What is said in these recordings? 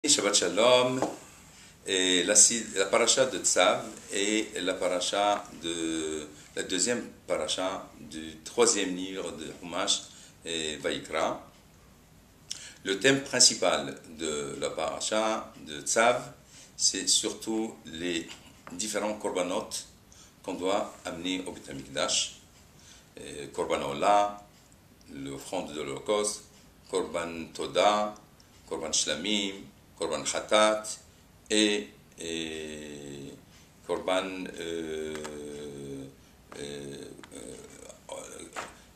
Shabbat Shalom, et la paracha de Tzav et la paracha de la deuxième paracha du troisième livre de Humash et Vaikra. Le thème principal de la paracha de Tzav, c'est surtout les différents korbanot qu'on doit amener au Beit HaMikdash. Korban Ola, l'offrande de l'Holocauste, Korban Toda, Korban Shlamim, Korban Khatat et Korban,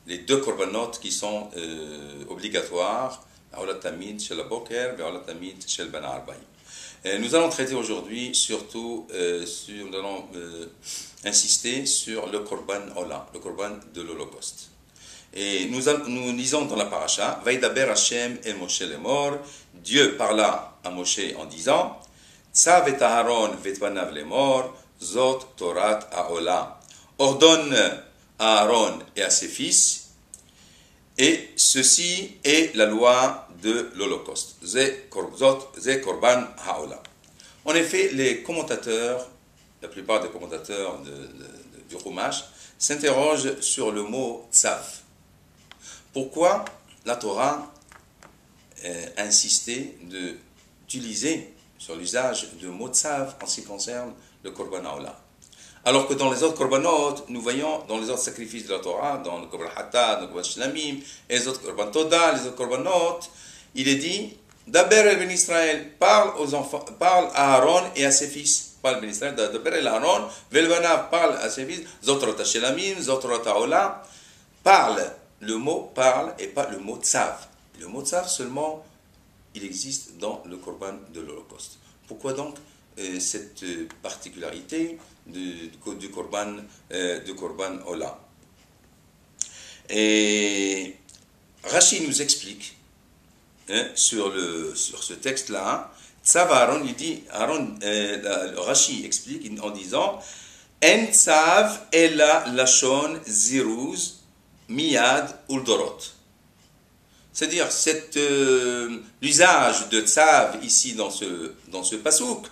les deux korbanot qui sont obligatoires, Aolat Tamid Shel Aboker et Aolat Tamid Shel Ben Arba'im. Nous allons traiter aujourd'hui surtout, nous allons insister sur le Korban Ola, le Korban de l'Holocauste. Et nous lisons dans la paracha, Vaidaber Hashem el Moshe lemor, Dieu parla à Moshe en disant, Tzav et Aharon vetbanav lemor, Zot Torat Haola. Ordonne à Aaron et à ses fils, et ceci est la loi de l'Holocauste. Ze Korban Haola. En effet, les commentateurs, la plupart des commentateurs du Chumash, s'interrogent sur le mot Tzav. Pourquoi la Torah a insisté d'utiliser sur l'usage de mot Tzav en ce qui concerne le Korban Haola? Alors que dans les autres Korbanot, nous voyons dans les autres sacrifices de la Torah, dans le Korban Khatat, le Korban Shlamim, et les autres Korban Toda, les autres Korbanot, il est dit, Daber el Ben Israël, parle aux enfants, parle à Aaron et à ses fils. Parle Ben Israël, Daber el Aaron, Velvana parle à ses fils, Zotrot Shlamim, Zotrot Haola, parle. Le mot parle et pas le mot tzav. Le mot tzav seulement, il existe dans le korban de l'Holocauste. Pourquoi donc cette particularité du korban Ola? Et Rashi nous explique sur ce texte-là, tzav Aaron, il dit, Rashi explique en disant, En tzav ela lashon ziruz Miyad Uldorot. C'est-à-dire, l'usage de Tzav ici dans ce pasouk,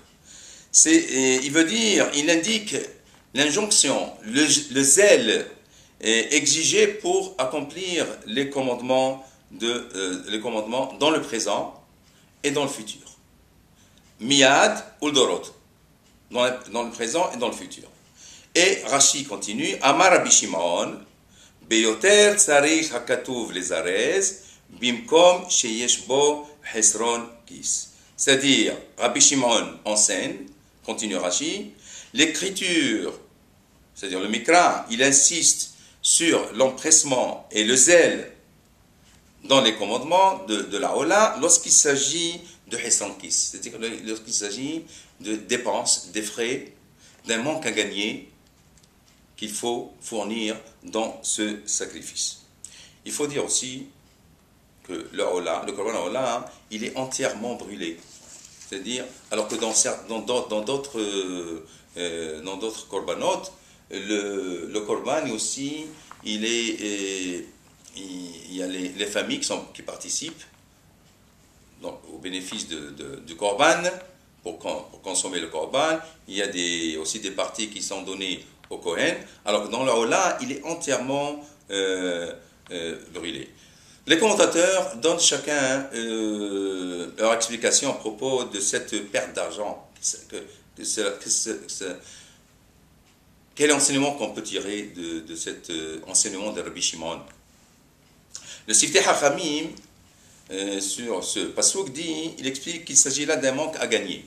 il indique l'injonction, le zèle exigé pour accomplir les commandements dans le présent et dans le futur. Miyad Uldorot, dans le présent et dans le futur. Et Rashi continue, Amar Rabbi Shimon, Beyoter tzarich hakatuv lezarez, bimkom sheyesh bo hesron kis. C'est-à-dire, Rabbi Shimon enseigne, continue Rashi, l'écriture, c'est-à-dire le Mikra, il insiste sur l'empressement et le zèle dans les commandements de la Ola lorsqu'il s'agit de hesron kis, c'est-à-dire lorsqu'il s'agit de dépenses, des frais, d'un manque à gagner qu'il faut fournir dans ce sacrifice. Il faut dire aussi que le Korban Ola, il est entièrement brûlé. C'est-à-dire, alors que dans d'autres Korbanot, le Korban aussi, il y a les familles qui participent au bénéfice du Korban, pour consommer le Korban. Il y a aussi des parties qui sont données au Kohen, alors que dans la Ola, il est entièrement brûlé. Les commentateurs donnent chacun leur explication à propos de cette perte d'argent. Quel enseignement qu'on peut tirer de cet enseignement de Rabbi Shimon? Le Siftei Hachamim, sur ce pasouk, il explique qu'il s'agit là d'un manque à gagner.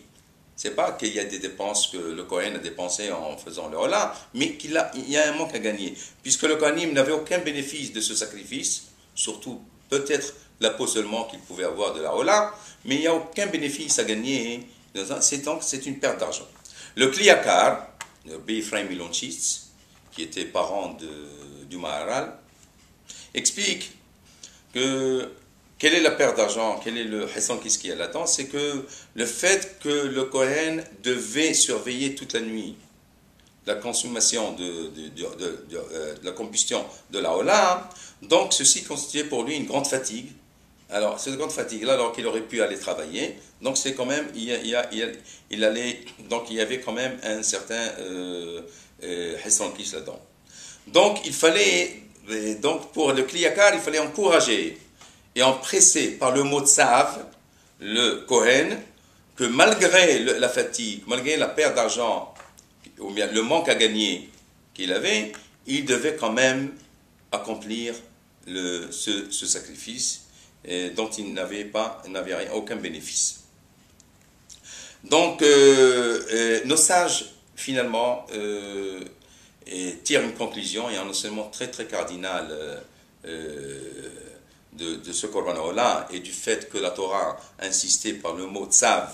Ce n'est pas qu'il y a des dépenses que le Kohen a dépensées en faisant le Ola, mais qu'il y a un manque à gagner. Puisque le Kohanim n'avait aucun bénéfice de ce sacrifice, surtout peut-être la peau seulement qu'il pouvait avoir de la Ola, mais il n'y a aucun bénéfice à gagner, donc c'est une perte d'argent. Le Kliakar, le Rabbi Ephraim Milonchitz, qui était parent du Maharal, explique que quelle est la perte d'argent, quel est le Hessan Kis qui est là-dedans? C'est que le fait que le Kohen devait surveiller toute la nuit la consommation de la combustion de la Ola, donc ceci constituait pour lui une grande fatigue Alors, cette grande fatigue-là, alors qu'il aurait pu aller travailler, donc c'est quand même, il allait, donc il y avait quand même un certain Hessan-Kish là-dedans. Donc, il fallait, donc pour le Kliyakar, il fallait encourager et empresser par le mot Tsav, le Kohen, que malgré la fatigue, malgré la perte d'argent, ou bien le manque à gagner qu'il avait, il devait quand même accomplir ce sacrifice dont il n'avait aucun bénéfice. Donc, nos sages, finalement, tirent une conclusion et un enseignement très très cardinal de ce Korban et du fait que la Torah a insisté par le mot Tzav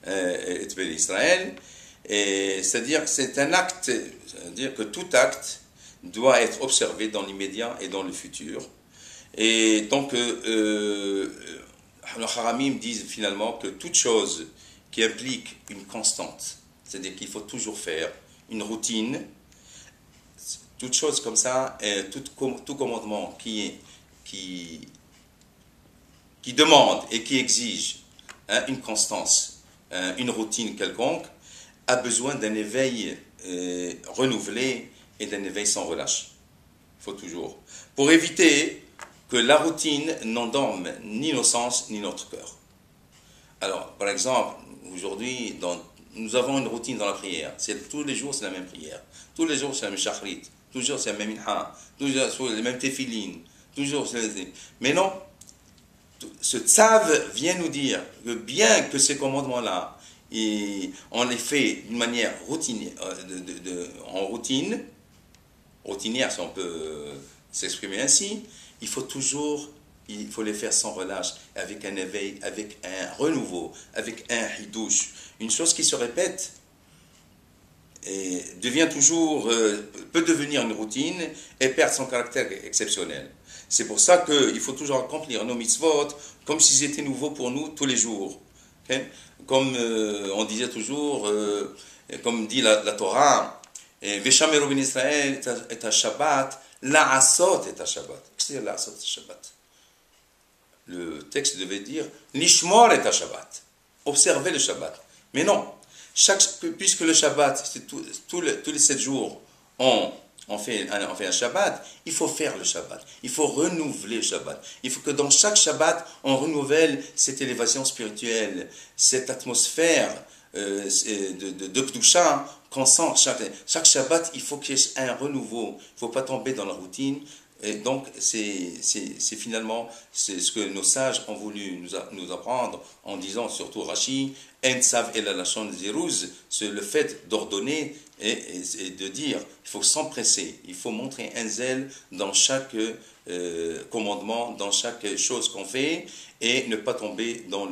et Israël, c'est-à-dire que c'est un acte, c'est-à-dire que tout acte doit être observé dans l'immédiat et dans le futur. Et donc, les Haramim disent finalement que toute chose qui implique une constante, c'est-à-dire qu'il faut toujours faire une routine, toute chose comme ça, tout commandement qui demande et qui exige une constance, une routine quelconque, a besoin d'un éveil renouvelé et d'un éveil sans relâche. Il faut toujours. Pour éviter que la routine n'endorme ni nos sens ni notre cœur. Alors, par exemple, aujourd'hui, nous avons une routine dans la prière. Tous les jours, c'est la même prière. Tous les jours, c'est la même shachrit. Toujours, c'est la même minha. Toujours, c'est les mêmes téphilines. Toujours, c'est les... Mais non, ce tzav vient nous dire que bien que ces commandements-là, on les fait d'une manière routinière, en routine, routinière si on peut s'exprimer ainsi, il faut les faire sans relâche, avec un éveil, avec un renouveau, avec un hidouche. Une chose qui se répète et peut devenir une routine et perdre son caractère exceptionnel. C'est pour ça qu'il faut toujours accomplir nos mitzvot comme s'ils étaient nouveaux pour nous tous les jours. Okay? Comme on disait toujours, comme dit la Torah, Veshameru ben Israël et à Shabbat, la'asot et à Shabbat. Qu'est-ce que c'est la'asot et Shabbat? Le texte devait dire Lishmor et à Shabbat. Observer le Shabbat. Mais non. Puisque le Shabbat, tous les 7 jours, on fait un Shabbat, il faut faire le Shabbat. Il faut renouveler le Shabbat. Il faut que dans chaque Shabbat, on renouvelle cette élévation spirituelle, cette atmosphère de Kedusha qu'on sent chaque Shabbat. Il faut qu'il y ait un renouveau. Il ne faut pas tomber dans la routine. Et donc, c'est finalement ce que nos sages ont voulu nous apprendre en disant, surtout Rashi, En sav el alashon ziruz, c'est le fait d'ordonner et de dire, il faut s'empresser, il faut montrer un zèle dans chaque commandement, dans chaque chose qu'on fait, et ne pas tomber dans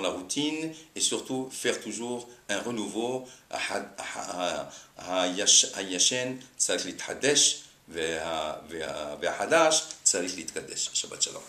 la routine, et surtout faire toujours un renouveau, Hayashen tzarich lithadesh, והחדש צריך להתקדש. שבת שלום.